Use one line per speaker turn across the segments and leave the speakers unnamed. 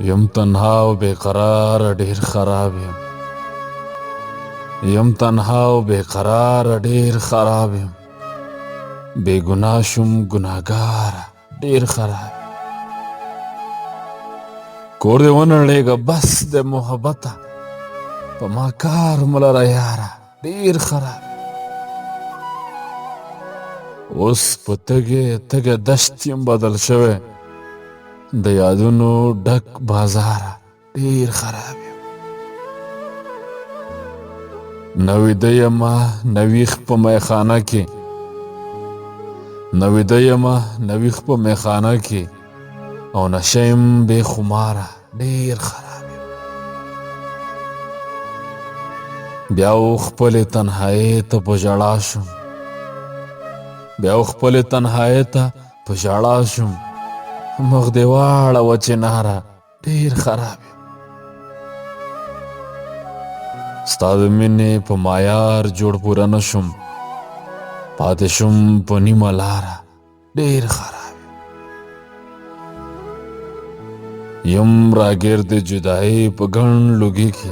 یم تنها او بے قرار ډیر خراب یم تنها او بے قرار ډیر خراب یم بے گناه شم ګناهګار ډیر خراب کور دې ونړېږه بس د محبته په ما کار ملره یاره ډیر خراب اوس په تګه دشت یم بدل شوی د یادونو ډک بازاره ډیر خراب یم نه ویده یمه نه ویښ په میخانه کې نه ویده یمه نه ویښ په میخانه کې او نشه یم بې خماره ډیر خراب یم بیا و خپلې تنهایۍ ته په ژړا شم بیا و خپلې تنهایۍ ته په ژړا شم مخ دې واړوه چناره ډیر خراب یم ستا د مینې په معیار جوړ پوره نه شم پاتې شم په نیمه لاره ډیر خراب یم راګرد جدایي په ګڼ لوګي کې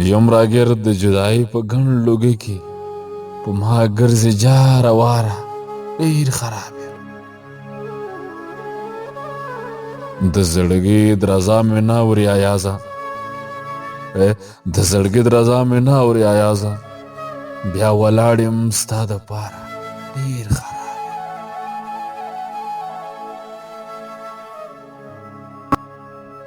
یم راګرد جدایي په ګڼ لوګي کې په ما ګرځي جاره واره ډیر خراب یم د زړګي درزا مې نه اوري ایازه د زړګي درزا مې نه اوري ایازه بیا ولاړ یم ستا دپاره ډیر خراب